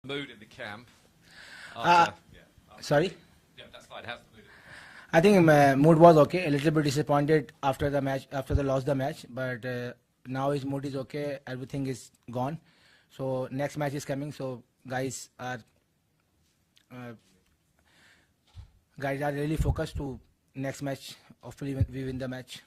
mood in the camp Uh, after, Sorry. yeah, that's fine. How's the mood? I think mood was okay. A little bit disappointed after the match, after the lost the match, but now his mood is okay. Everything is gone. So next match is coming. So uh, guys are really focused to next match. Hopefully we win the match.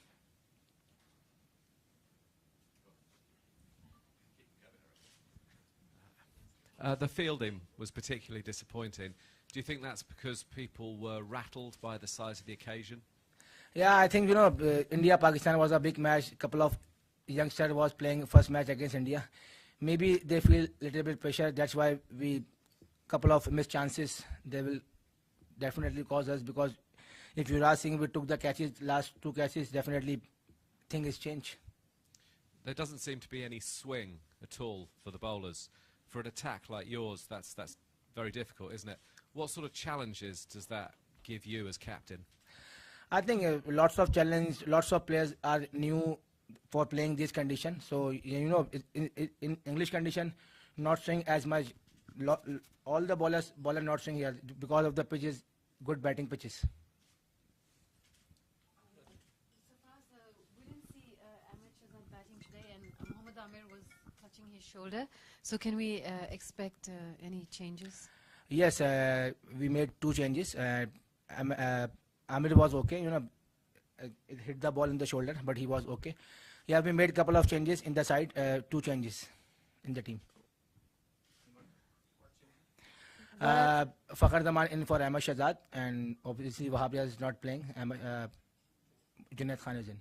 The fielding was particularly disappointing. Do you think that's because people were rattled by the size of the occasion? Yeah, I think India Pakistan was a big match. Couple of youngsters was playing first match against India. Maybe they feel little bit pressure. That's why we couple of missed chances. They will definitely cause us because if Yuvraj Singh we took the catches last two catches, definitely thing is changed. There doesn't seem to be any swing at all for the bowlers. For an attack like yours, that's very difficult, isn't it? What sort of challenges does that give you as captain? I think lots of challenge, lots of players are new for playing this condition. So in English condition, not swing as much. All the bowler not swing here because of the pitches, good batting pitches. Sarfraz, we didn't see Ahmed Shahzad batting today, and Mohammad Amir was touching his shoulder. So can we expect any changes? Yes, we made two changes. Amir was okay, it hit the ball in the shoulder, but he was okay. Yeah, we made a couple of changes in the side, two changes in the team. Fakhar Zaman in for Ahmed Shahzad, and obviously Wahabia is not playing. Junaid Khan is in.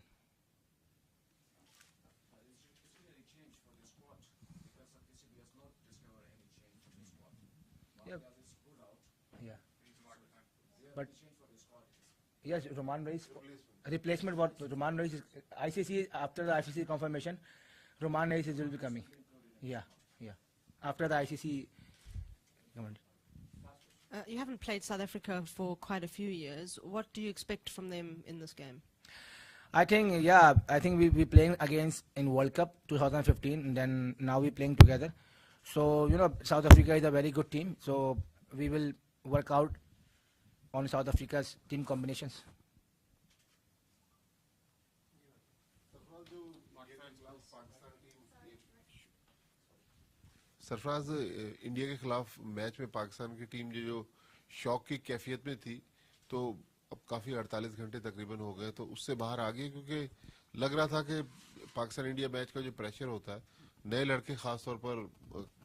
Yeah. Yeah. But yes, Roman Reis replacement. What Roman Reis is ICC after the ICC confirmation, Roman Reis will be coming. Yeah, yeah. After the ICC. You haven't played South Africa for quite a few years. What do you expect from them in this game? I think we playing against in World Cup 2015, and then now we playing together. So South Africa is a very good team. So we will work out on South Africa's team combinations. Sarfaraz India के खिलाफ match में पाकिस्तान की team जो shock की कैफियत में थी तो अब काफ़ी 48 घंटे तकरीबन हो गए तो उससे बाहर आ गई क्योंकि लग रहा था कि पाकिस्तान इंडिया मैच का जो प्रेशर होता है नए लड़के खास तौर पर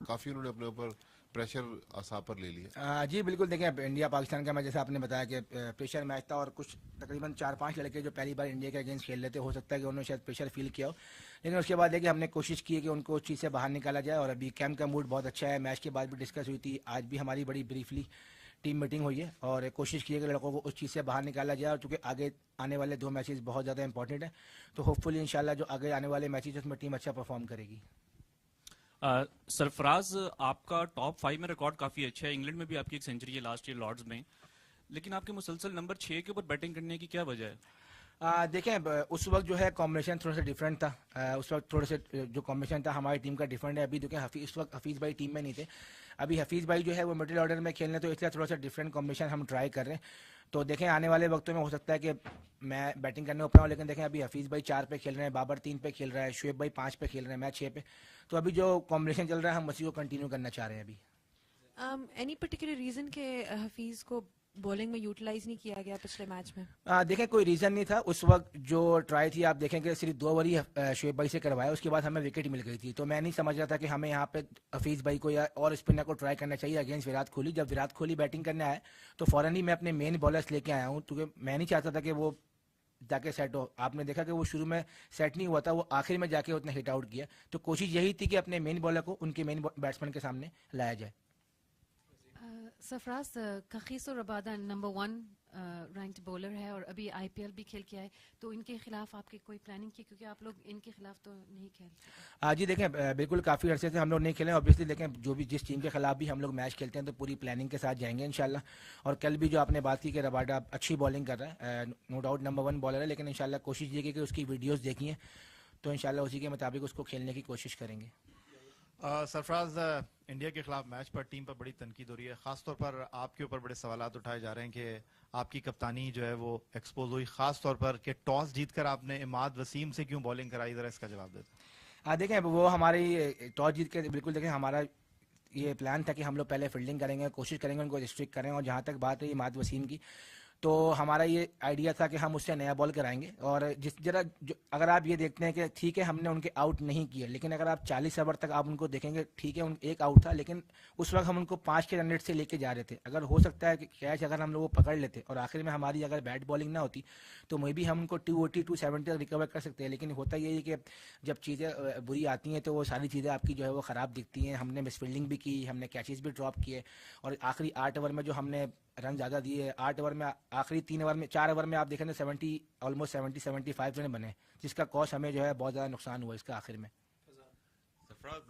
काफ़ी उन्होंने अपने ऊपर प्रेशर आसां पर ले लिया। जी बिल्कुल, देखें इंडिया पाकिस्तान का मैच जैसे आपने बताया कि प्रेशर मैच था और कुछ तकरीबन 4-5 लड़के जो पहली बार इंडिया के अगेंस्ट खेल रहे थे, हो सकता है कि उन्होंने शायद प्रेशर फील किया हो, लेकिन उसके बाद देखिए हमने कोशिश की है कि उनको उस चीज़ से बाहर निकाला जाए और अभी कैंप का मूड बहुत अच्छा है। मैच के बाद भी डिस्कस हुई थी, आज भी हमारी बड़ी ब्रीफली टीम मीटिंग हुई है और कोशिश की है कि लड़कों को उस चीज़ से बाहर निकाला जाए और चूँकि आगे आने वाले 2 मैचेस बहुत ज़्यादा इंपॉर्टेंट है तो होपफुली इंशाल्लाह जो आगे आने वाले मैचेस उसमें टीम अच्छा परफॉर्म करेगी। सरफराज, आपका टॉप 5 में रिकॉर्ड काफ़ी अच्छा है। इंग्लैंड में भी आपकी एक सेंचुरी है लास्ट ईयर लॉर्ड्स में, लेकिन आपके मुसलसल नंबर 6 के ऊपर बैटिंग करने की क्या वजह है? देखें उस वक्त जो है कॉम्बिनेशन थोड़ा सा डिफरेंट था। उस वक्त थोड़े से जो कॉम्बिनेशन था हमारी टीम का डिफरेंट है। अभी देखें इस वक्त हफीज़ भाई टीम में नहीं थे, अभी हफीज़ भाई जो है वो मिडिल ऑर्डर में खेलने, तो इसलिए थोड़ा सा डिफरेंट कॉम्बिनेशन हम ट्राई कर रहे हैं। तो देखें आने वाले वक्तों में हो सकता है कि मैं बैटिंग करने ऊपर हूँ, लेकिन देखें अभी हफीज़ भाई 4 पे खेल रहे हैं, बाबर 3 पे खेल रहा है, शुएब भाई 5 पे खेल रहे हैं, मैं 6 पे। तो अभी जो कॉम्बिनेशन चल रहा है हम उसी को कंटिन्यू करना चाह रहे हैं अभी। एनी पर्टिकुलर रीजन के हफीज को बॉलिंग में यूटिलाइज नहीं किया गया पिछले मैच में? देखें कोई रीज़न नहीं था उस वक्त, जो ट्राई थी आप देखें कि सिर्फ 2 ओवर ही शुएब भाई से करवाया, उसके बाद हमें विकेट मिल गई थी। तो मैं नहीं समझ रहा था कि हमें यहाँ पे हफीज़ भाई को या और स्पिनर को ट्राई करना चाहिए अगेंस्ट विराट कोहली। जब विराट कोहली बैटिंग करने आए तो फौरन ही मैं अपने मेन बॉलर्स लेके आया हूँ, क्योंकि मैं नहीं चाहता था कि वो जाके सेट हो। आपने देखा कि वो शुरू में सेट नहीं हुआ था, वो आखिर में जाके उसने हिट आउट किया। तो कोशिश यही थी कि अपने मेन बॉलर को उनके मेन बैट्समैन के सामने लाया जाए। सरफराज, कखीस और रबादा नंबर 1 रैंक्ड बॉलर है और अभी आईपीएल भी खेल के आए, तो इनके खिलाफ आपकी कोई प्लानिंग की, क्योंकि आप लोग इनके खिलाफ तो नहीं खेलते? जी देखें बिल्कुल काफ़ी अरसे से हम लोग नहीं खेले। ऑब्वियसली देखें जो भी जिस टीम के खिलाफ भी हम लोग मैच खेलते हैं तो पूरी प्लानिंग के साथ जाएंगे इंशाल्लाह। और कल भी जो आपने बात की कि रबाडा अच्छी बॉलिंग कर रहा है, नो डाउट नंबर 1 बॉलर है, लेकिन इंशाल्लाह कोशिश ये की कि उसकी वीडियोज़ देखी हैं तो इंशाल्लाह उसी के मुताबिक उसको खेलने की कोशिश करेंगे। सरफराज, इंडिया के खिलाफ मैच पर टीम पर बड़ी तनकीद हो रही है, खास तौर पर आपके ऊपर बड़े सवालात उठाए जा रहे हैं कि आपकी कप्तानी जो है वो एक्सपोज हुई, खास तौर पर कि टॉस जीतकर आपने इमाद वसीम से क्यों बॉलिंग कराई, जरा इसका जवाब देते। देखें वो हमारी टॉस जीत के बिल्कुल देखें हमारा ये प्लान था कि हम लोग पहले फील्डिंग करेंगे, कोशिश करेंगे उनको रिस्ट्रिक्ट करें, और जहाँ तक बात है इमाद वसीम की, तो हमारा ये आइडिया था कि हम उससे नया बॉल कराएंगे। और अगर आप ये देखते हैं कि ठीक है हमने उनके आउट नहीं किए, लेकिन अगर आप 40 ओवर तक आप उनको देखेंगे, ठीक है एक आउट था, लेकिन उस वक्त हम उनको 5 के रन रेट से लेके जा रहे थे। अगर हो सकता है कि कैच अगर हम लोग वो पकड़ लेते और आखिर में हमारी अगर बैट बॉलिंग ना होती तो मे भी हम उनको 280 270 तक रिकवर कर सकते हैं। लेकिन होता यही है कि जब चीज़ें बुरी आती हैं तो वो सारी चीज़ें आपकी जो है वो ख़राब दिखती हैं। हमने मिस फील्डिंग भी की, हमने कैचेस भी ड्रॉप किए, और आखिरी 8 ओवर में जो हमने रन ज़्यादा दिए, 8 ओवर में, आखिरी 3 ओवर में, 4 ओवर में आप देखें तो 70 ऑलमोस्ट 75 रन बने, जिसका कॉस्ट हमें जो है बहुत ज़्यादा नुकसान हुआ इसका आखिर में। सरफराज,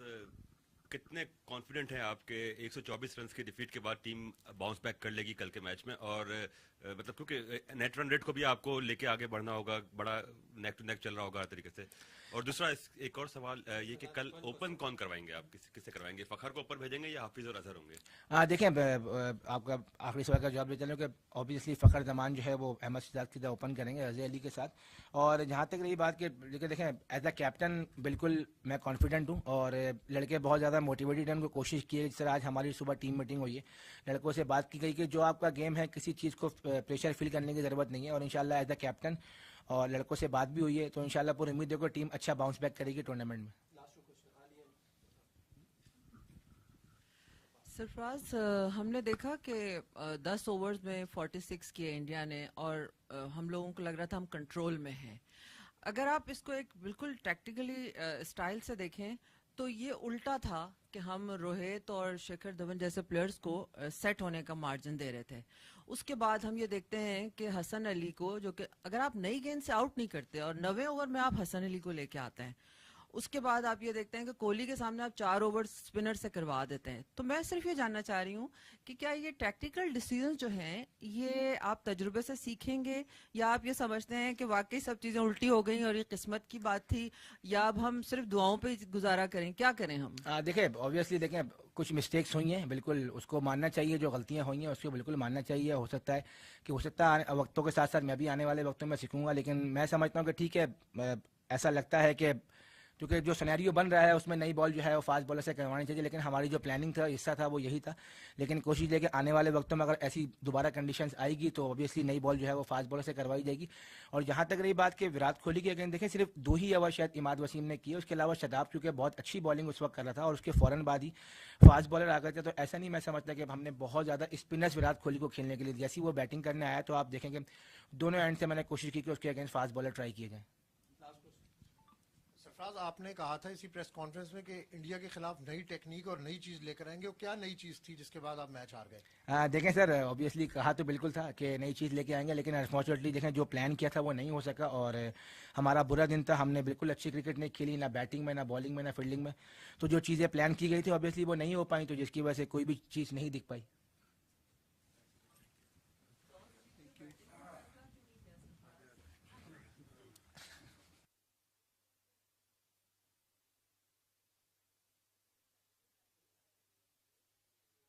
कितने कॉन्फिडेंट हैं आपके 124 रन की डिफीट के बाद टीम बाउंस बैक कर लेगी कल के मैच में? और मतलब क्योंकि नेट रन रेट को भी आपको लेके आगे बढ़ना होगा, बड़ा नेक टू नेक चल रहा होगा हर तरीके से। और दूसरा एक और सवाल ये कि कल ओपन कौन करवाएंगे आप, किससे करवाएंगे? फखर को ऊपर भेजेंगे या हाफिज और अजहर होंगे? देखें आपका आखिरी सवाल का जवाब देते हैं कि ऑब्वियसली फ़खर जमान जो है वो अहमद शहजाद की तरह ओपन करेंगे अजहर अली के साथ। और जहाँ तक रही बात कि देखें एज अ कैप्टन बिल्कुल मैं कॉन्फिडेंट हूँ, और लड़के बहुत ज़्यादा मोटिवेटेड हैं, उनको कोशिश की है। जिस तरह आज हमारी सुबह टीम मीटिंग हुई है, लड़कों से बात की गई कि जो आपका गेम है किसी चीज़ को प्रेशर फील करने की ज़रूरत नहीं है, और इंशाल्लाह एज अ कैप्टन और लड़कों से बात भी हुई है, तो इंशाल्लाह पूरी उम्मीद है कि टीम अच्छा बाउंस बैक करेगी टूर्नामेंट में। सरफराज, हमने देखा कि 10 ओवर्स में 46 किए इंडिया ने, और हम लोगों को लग रहा था हम कंट्रोल में हैं। अगर आप इसको एक बिल्कुल टैक्टिकली स्टाइल से देखें तो ये उल्टा था कि हम रोहित और शिखर धवन जैसे प्लेयर्स को सेट होने का मार्जिन दे रहे थे। उसके बाद हम ये देखते हैं कि हसन अली को, जो कि अगर आप नई गेंद से आउट नहीं करते और 90 ओवर में आप हसन अली को लेके आते हैं, उसके बाद आप ये देखते हैं कि कोहली के सामने आप 4 ओवर स्पिनर से करवा देते हैं। तो मैं सिर्फ ये जानना चाह रही हूँ कि क्या ये टैक्टिकल डिसीजन जो हैं ये आप तजुर्बे से सीखेंगे, या आप ये समझते हैं कि वाकई सब चीज़ें उल्टी हो गई और ये किस्मत की बात थी, या अब हम सिर्फ दुआओं पे गुजारा करें, क्या करें हम? देखें ऑब्वियसली देखें कुछ मिस्टेक्स हुई हैं, बिल्कुल उसको मानना चाहिए, जो गलतियां हुई हैं उसको बिल्कुल मानना चाहिए। हो सकता है वक्तों के साथ साथ मैं भी आने वाले वक्तों में सीखूंगा, लेकिन मैं समझता हूँ कि ठीक है, ऐसा लगता है कि क्योंकि जो सिनेरियो बन रहा है उसमें नई बॉल जो है वो फास्ट बॉलर से करवानी चाहिए, लेकिन हमारी जो प्लानिंग था, हिस्सा था, वो यही था। लेकिन कोशिश लेके आने वाले वक्तों में अगर ऐसी दोबारा कंडीशंस आएगी तो ऑब्वियसली नई बॉल जो है वो फास्ट बॉलर से करवाई जाएगी। और जहाँ तक रही बात कि विराट कोहली की अगेंस्ट देखें, सिर्फ 2 ही ओवर शायद इमाद वसीम ने किए, उसके अलावा शदाब क्योंकि बहुत अच्छी बॉलिंग उस वक्त कर रहा था और उसके फ़ौरन बाद ही फास्ट बॉलर आ गए थे। तो ऐसा नहीं मैं समझता कि हमने बहुत ज़्यादा स्पिनर्स विराट कोहली को खेलने के लिए, जैसे वो बैटिंग करने आया तो आप देखेंगे दोनों एंड से मैंने कोशिश की कि उसके अगेंस्ट फास्ट बॉलर ट्राई किए जाए। सरफराज, आपने कहा था इसी प्रेस कॉन्फ्रेंस में कि इंडिया के खिलाफ नई टेक्निक और नई चीज लेकर आएंगे, वो क्या नई चीज थी जिसके बाद आप मैच हार गए? देखें सर, ऑब्वियसली कहा तो बिल्कुल था कि नई चीज़ लेके आएंगे, लेकिन अनफॉर्चुनेटली देखें जो प्लान किया था वो नहीं हो सका, और हमारा बुरा दिन था। हमने बिल्कुल अच्छी क्रिकेट नहीं खेली, ना बैटिंग में, ना बॉलिंग में, ना फील्डिंग में। तो जो चीज़ें प्लान की गई थी ऑब्वियसली वो नहीं हो पाई, तो जिसकी वजह से कोई भी चीज़ नहीं दिख पाई।